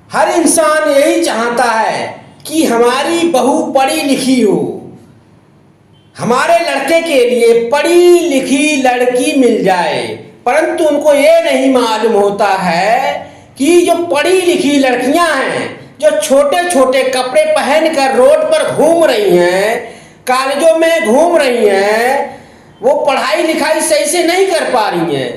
हर इंसान यही चाहता है कि हमारी बहू पढ़ी लिखी हो, हमारे लड़के के लिए पढ़ी लिखी लड़की मिल जाए। परंतु उनको ये नहीं मालूम होता है कि जो पढ़ी लिखी लड़कियां हैं, जो छोटे छोटे कपड़े पहनकर रोड पर घूम रही हैं, कॉलेजों में घूम रही हैं, वो पढ़ाई लिखाई सही से नहीं कर पा रही हैं।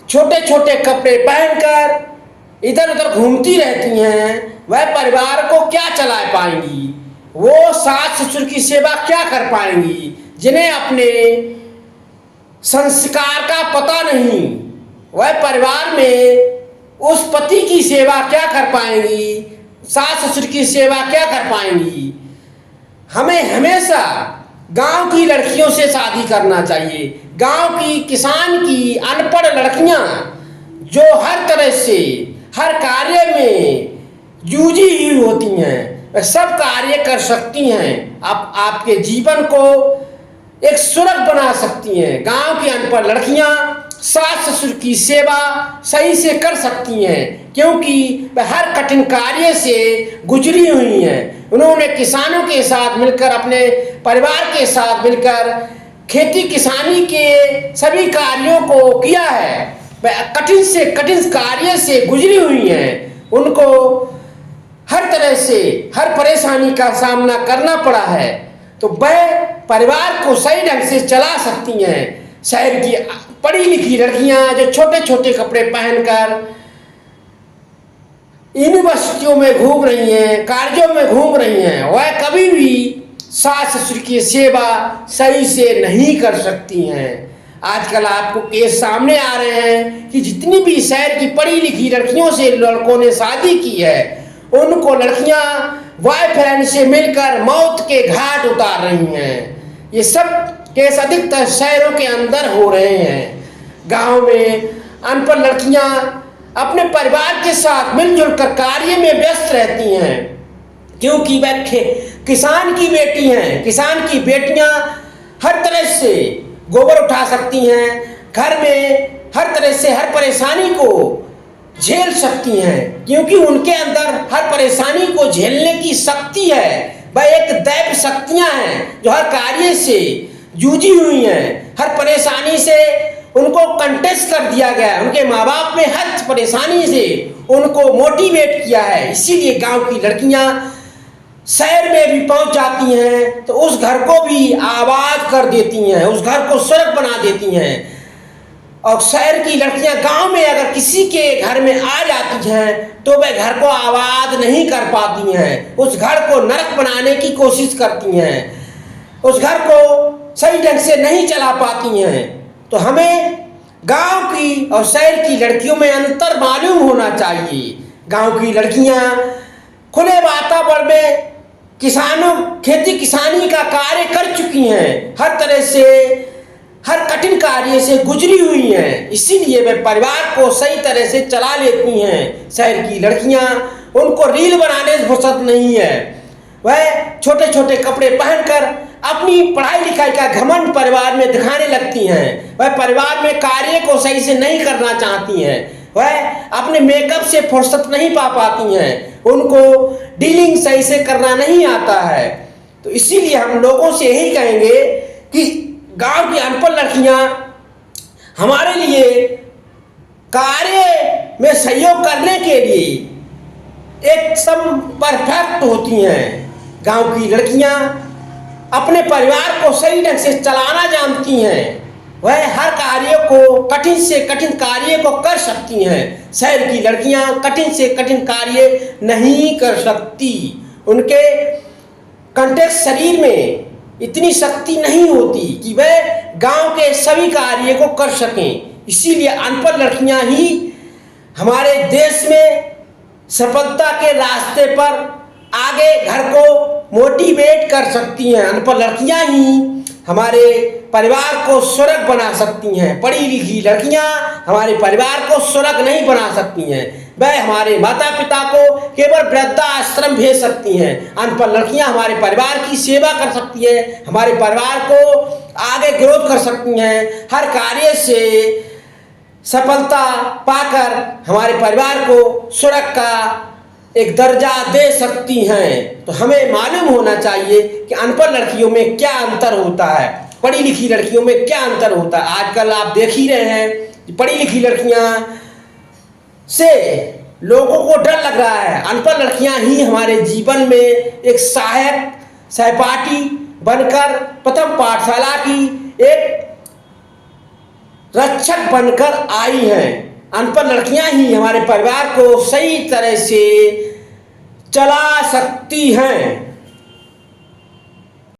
छोटे छोटे कपड़े पहनकर इधर उधर घूमती रहती हैं, वह परिवार को क्या चला पाएंगी, वो सास ससुर की सेवा क्या कर पाएंगी, जिन्हें अपने संस्कार का पता नहीं, वह परिवार में उस पति की सेवा क्या कर पाएंगी, सास ससुर की सेवा क्या कर पाएंगी। हमें हमेशा गांव की लड़कियों से शादी करना चाहिए। गांव की किसान की अनपढ़ लड़कियां जो हर तरह से हर कार्य में जूझी हुई होती हैं, वह सब कार्य कर सकती हैं, आपके जीवन को एक सुरग बना सकती हैं। गांव की अनपढ़ लड़कियां सास ससुर की सेवा सही से कर सकती हैं, क्योंकि वह हर कठिन कार्य से गुजरी हुई हैं। उन्होंने किसानों के साथ मिलकर, अपने परिवार के साथ मिलकर खेती किसानी के सभी कार्यों को किया है। वह कठिन से कठिन कार्य से गुजरी हुई हैं। उनको हर तरह से हर परेशानी का सामना करना पड़ा है, तो वह परिवार को सही ढंग से चला सकती हैं। शहर की पढ़ी लिखी लड़कियां जो छोटे छोटे कपड़े पहनकर यूनिवर्सिटियों में घूम रही हैं, कॉलेजों में घूम रही हैं, वह कभी भी सास ससुर की सेवा सही से नहीं कर सकती हैं। आजकल आपको केस सामने आ रहे हैं कि जितनी भी शहर की पढ़ी लिखी लड़कियों से लड़कों ने शादी की है, उनको लड़कियां बॉयफ्रेंड से मिलकर मौत के घाट उतार रही हैं। ये सब केस अधिकतर शहरों के अंदर हो रहे हैं। गांव में अनपढ़ लड़कियां अपने परिवार के साथ मिलजुल कर कार्य में व्यस्त रहती हैं, क्योंकि वह किसान की बेटी हैं। किसान की बेटियां हर तरह से गोबर उठा सकती हैं, घर में हर तरह से हर परेशानी को झेल सकती हैं, क्योंकि उनके अंदर हर परेशानी को झेलने की शक्ति है। वह एक दैव शक्तियां हैं जो हर कार्य से जूझी हुई हैं। हर परेशानी से उनको कंटेस्ट कर दिया गया है। उनके माँ बाप ने हर परेशानी से उनको मोटिवेट किया है। इसीलिए गांव की लड़कियां शहर में भी पहुंच जाती हैं तो उस घर को भी आबाद कर देती हैं, उस घर को स्वर्ग बना देती हैं। और शहर की लड़कियां गांव में अगर किसी के घर में आ जाती हैं तो वह घर को आबाद नहीं कर पाती हैं, उस घर को नरक बनाने की कोशिश करती हैं, उस घर को सही ढंग से नहीं चला पाती हैं। तो हमें गांव की और शहर की लड़कियों में अंतर मालूम होना चाहिए। गांव की लड़कियां खुले वातावरण में किसानों खेती किसानी का कार्य कर चुकी हैं, हर तरह से हर कठिन कार्य से गुजरी हुई हैं, इसीलिए वे परिवार को सही तरह से चला लेती हैं। शहर की लड़कियां उनको रील बनाने से फुर्सत नहीं है। वह छोटे छोटे कपड़े पहनकर अपनी पढ़ाई लिखाई का घमंड परिवार में दिखाने लगती हैं। वह परिवार में कार्य को सही से नहीं करना चाहती हैं। वह अपने मेकअप से फुर्सत नहीं पा पाती हैं। उनको डीलिंग सही से करना नहीं आता है। तो इसीलिए हम लोगों से यही कहेंगे कि गांव की अनपढ़ लड़कियां हमारे लिए कार्य में सहयोग करने के लिए एक सब परफेक्ट होती हैं। गांव की लड़कियां अपने परिवार को सही ढंग से चलाना जानती हैं। वह हर कार्य को कठिन से कठिन कार्य को कर सकती हैं। शहर की लड़कियां कठिन से कठिन कार्य नहीं कर सकती। उनके कंटेक्ट शरीर में इतनी शक्ति नहीं होती कि वह गांव के सभी कार्य को कर सकें। इसीलिए अनपढ़ लड़कियां ही हमारे देश में सफलता के रास्ते पर आगे घर को मोटिवेट कर सकती हैं। अनपढ़ लड़कियां ही हमारे परिवार को स्वर्ग बना सकती हैं। पढ़ी लिखी लड़कियां हमारे परिवार को स्वर्ग नहीं बना सकती हैं। वह हमारे माता पिता को केवल वृद्धाश्रम भेज सकती हैं। अनपढ़ लड़कियां हमारे परिवार की सेवा कर सकती हैं, हमारे परिवार को आगे ग्रोथ कर सकती हैं। हर कार्य से सफलता पाकर हमारे परिवार को स्वर्ग का एक दर्जा दे सकती हैं। तो हमें मालूम होना चाहिए कि अनपढ़ लड़कियों में क्या अंतर होता है, पढ़ी लिखी लड़कियों में क्या अंतर होता है। आजकल आप देख ही रहे हैं कि पढ़ी लिखी लड़कियां से लोगों को डर लग रहा है। अनपढ़ लड़कियां ही हमारे जीवन में एक सहायक सहपाठी बनकर, प्रथम पाठशाला की एक रक्षक बनकर आई हैं। अनपढ़ लड़कियां ही हमारे परिवार को सही तरह से चला सकती हैं।